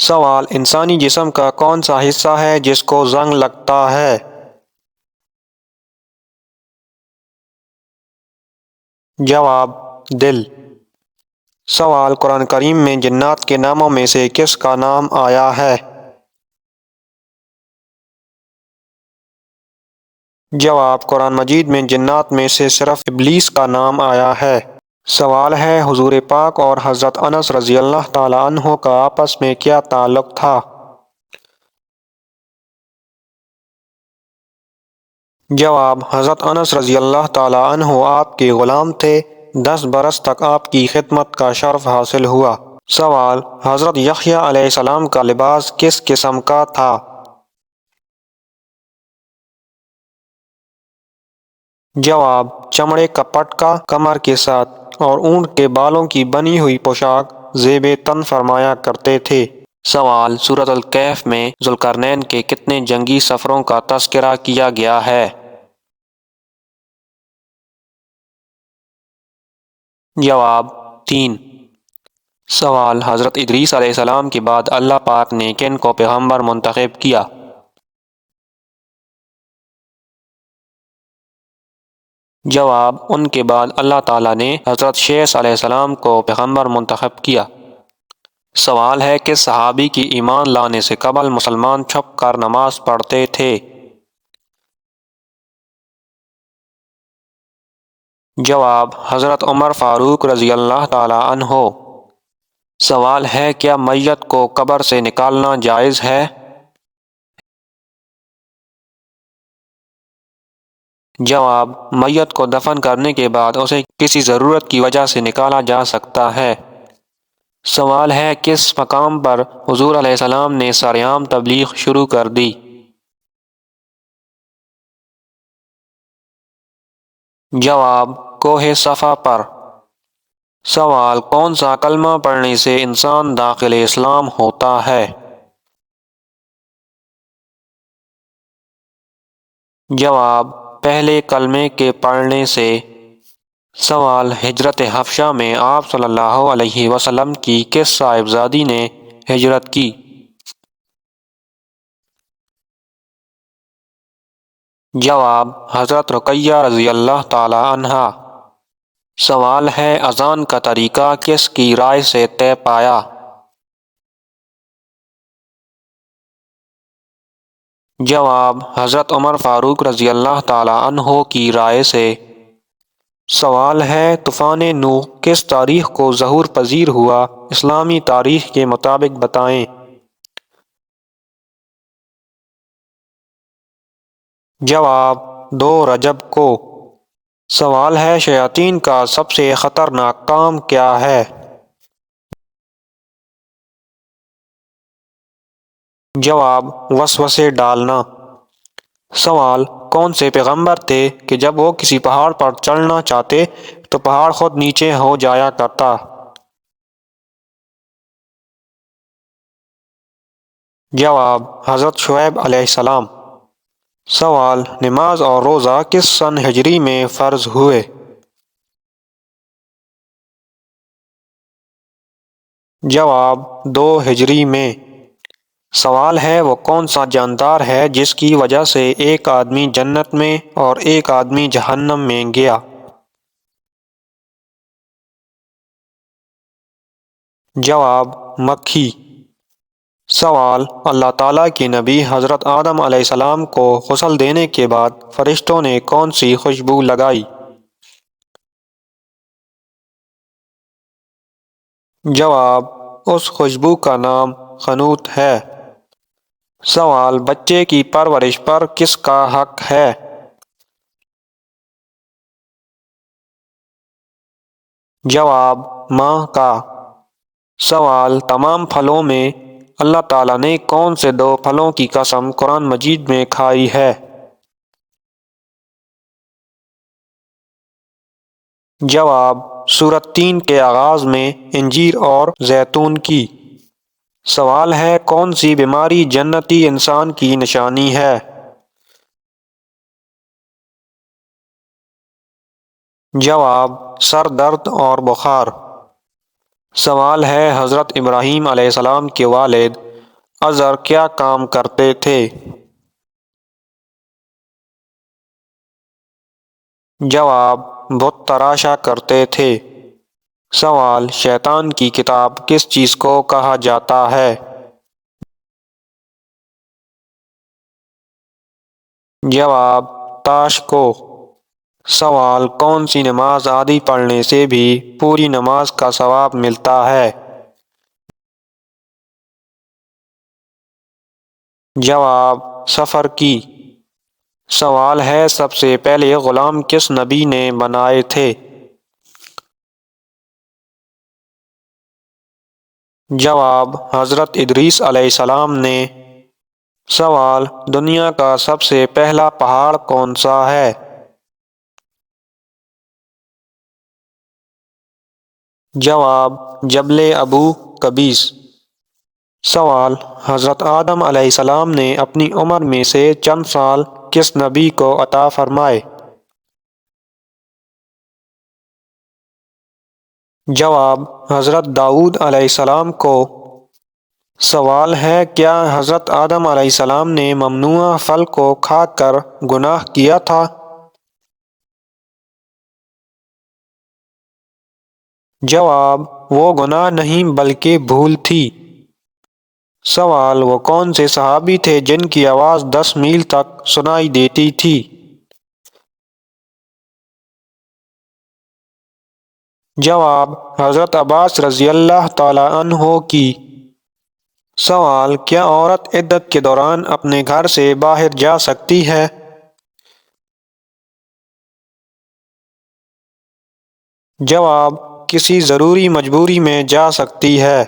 سوال: انسانی جسم کا کون سا حصہ ہے جس کو زنگ لگتا ہے؟ جواب: دل۔ سوال: قرآن کریم میں جنات کے ناموں میں سے کس کا نام آیا ہے؟ جواب: قرآن مجید میں جنات میں سے صرف ابلیس کا نام آیا ہے۔ سوال ہے: حضور پاک اور حضرت انس رضی اللہ تعالی عنہ کا آپس میں کیا تعلق تھا؟ جواب: حضرت انس رضی اللہ تعالی عنہ آپ کے غلام تھے، 10 برس تک آپ کی خدمت کا شرف حاصل ہوا۔ سوال: حضرت یحییٰ علیہ السلام کا لباس کس قسم کا تھا؟ جواب: چمڑے کا پٹکا کمر کے ساتھ اور اونٹ کے بالوں کی بنی ہوئی پوشاک زیب تن فرمایا کرتے تھے۔ سوال: سورۃ الکہف میں ذوالقرنین کے کتنے جنگی سفروں کا تذکرہ کیا گیا ہے؟ جواب: 3۔ سوال: حضرت ادریس علیہ السلام کے بعد اللہ پاک نے کن کو پیغمبر منتخب کیا؟ جواب: ان کے بعد اللہ تعالیٰ نے حضرت شیث علیہ السلام کو پیغمبر منتخب کیا۔ سوال ہے: کس صحابی کی ایمان لانے سے قبل مسلمان چھپ کر نماز پڑھتے تھے؟ جواب: حضرت عمر فاروق رضی اللہ تعالی عنہ۔ سوال ہے: کیا میت کو قبر سے نکالنا جائز ہے؟ جواب: میت کو دفن کرنے کے بعد اسے کسی ضرورت کی وجہ سے نکالا جا سکتا ہے۔ سوال ہے: کس مقام پر حضور علیہ السلام نے سرعام تبلیغ شروع کر دی؟ جواب: کوہ صفا پر۔ سوال: کون سا کلمہ پڑھنے سے انسان داخل اسلام ہوتا ہے؟ جواب: پہلے کلمے کے پڑھنے سے۔ سوال: ہجرت حبشہ میں آپ صلی اللہ علیہ وسلم کی کس صاحبزادی نے ہجرت کی؟ جواب: حضرت رقیہ رضی اللہ تعالی عنہا۔ سوال ہے: اذان کا طریقہ کس کی رائے سے طے پایا؟ جواب: حضرت عمر فاروق رضی اللہ تعالی عنہ کی رائے سے۔ سوال ہے: طوفان نوح کس تاریخ کو ظہور پذیر ہوا، اسلامی تاریخ کے مطابق بتائیں۔ جواب: 2 رجب کو۔ سوال ہے: شیاطین کا سب سے خطرناک کام کیا ہے؟ جواب: وسوسے ڈالنا۔ سوال: کون سے پیغمبر تھے کہ جب وہ کسی پہاڑ پر چڑھنا چاہتے تو پہاڑ خود نیچے ہو جایا کرتا؟ جواب: حضرت شعیب علیہ السلام۔ سوال: نماز اور روزہ کس سن ہجری میں فرض ہوئے؟ جواب: 2 ہجری میں۔ سوال ہے: وہ کون سا جاندار ہے جس کی وجہ سے ایک آدمی جنت میں اور ایک آدمی جہنم میں گیا؟ جواب: مکھی۔ سوال: اللہ تعالیٰ کے نبی حضرت آدم علیہ السلام کو غسل دینے کے بعد فرشتوں نے کون سی خوشبو لگائی؟ جواب: اس خوشبو کا نام خنوت ہے۔ سوال: بچے کی پرورش پر کس کا حق ہے؟ جواب: ماں کا۔ سوال: تمام پھلوں میں اللہ تعالیٰ نے کون سے 2 پھلوں کی قسم قرآن مجید میں کھائی ہے؟ جواب: سورۃ 3 کے آغاز میں انجیر اور زیتون کی۔ سوال ہے: کون سی بیماری جنتی انسان کی نشانی ہے؟ جواب: سر درد اور بخار۔ سوال ہے: حضرت ابراہیم علیہ السلام کے والد اظہر کیا کام کرتے تھے؟ جواب: بت تراشا کرتے تھے۔ سوال: شیطان کی کتاب کس چیز کو کہا جاتا ہے؟ جواب: تاش کو۔ سوال: کون سی نماز آدھی پڑھنے سے بھی پوری نماز کا ثواب ملتا ہے؟ جواب: سفر کی۔ سوال ہے: سب سے پہلے غلام کس نبی نے بنائے تھے؟ جواب: حضرت ادریس علیہ السلام نے۔ سوال: دنیا کا سب سے پہلا پہاڑ کون سا ہے؟ جواب: جبل ابو قبیس۔ سوال: حضرت آدم علیہ السلام نے اپنی عمر میں سے چند سال کس نبی کو عطا فرمائے؟ جواب: حضرت داؤد علیہ السلام کو۔ سوال ہے: کیا حضرت آدم علیہ السلام نے ممنوع پھل کو کھا کر گناہ کیا تھا؟ جواب: وہ گناہ نہیں بلکہ بھول تھی۔ سوال: وہ کون سے صحابی تھے جن کی آواز 10 میل تک سنائی دیتی تھی؟ جواب: حضرت عباس رضی اللہ تعالیٰ عنہ کی۔ سوال: کیا عورت عدت کے دوران اپنے گھر سے باہر جا سکتی ہے؟ جواب: کسی ضروری مجبوری میں جا سکتی ہے۔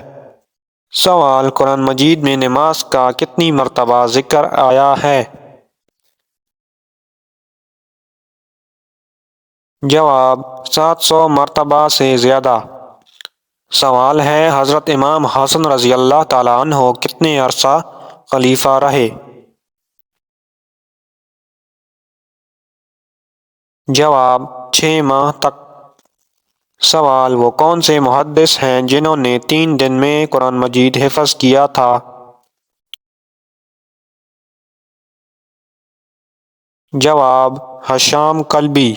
سوال: قرآن مجید میں نماز کا کتنی مرتبہ ذکر آیا ہے؟ جواب: 700 مرتبہ سے زیادہ۔ سوال ہے: حضرت امام حسن رضی اللہ تعالیٰ عنہ کتنے عرصہ خلیفہ رہے؟ جواب: 6 ماہ تک۔ سوال: وہ کون سے محدث ہیں جنہوں نے 3 دن میں قرآن مجید حفظ کیا تھا؟ جواب: ہشام کلبی۔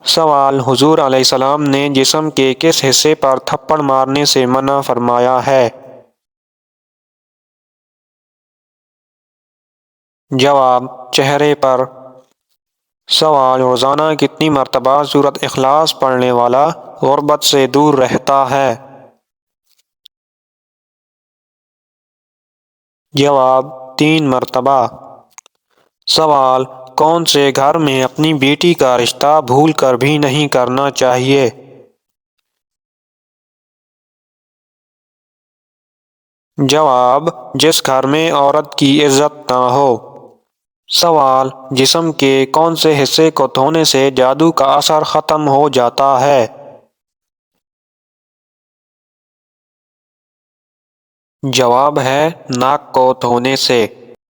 سوال: حضور علیہ السلام نے جسم کے کس حصے پر تھپڑ مارنے سے منع فرمایا ہے؟ جواب: چہرے پر۔ سوال: روزانہ کتنی مرتبہ سورۃ اخلاص پڑھنے والا غربت سے دور رہتا ہے؟ جواب: 3 مرتبہ۔ سوال: کون سے گھر میں اپنی بیٹی کا رشتہ بھول کر بھی نہیں کرنا چاہیے؟ جواب: جس گھر میں عورت کی عزت نہ ہو۔ سوال: جسم کے کون سے حصے کو دھونے سے جادو کا اثر ختم ہو جاتا ہے؟ جواب ہے: ناک کو دھونے سے۔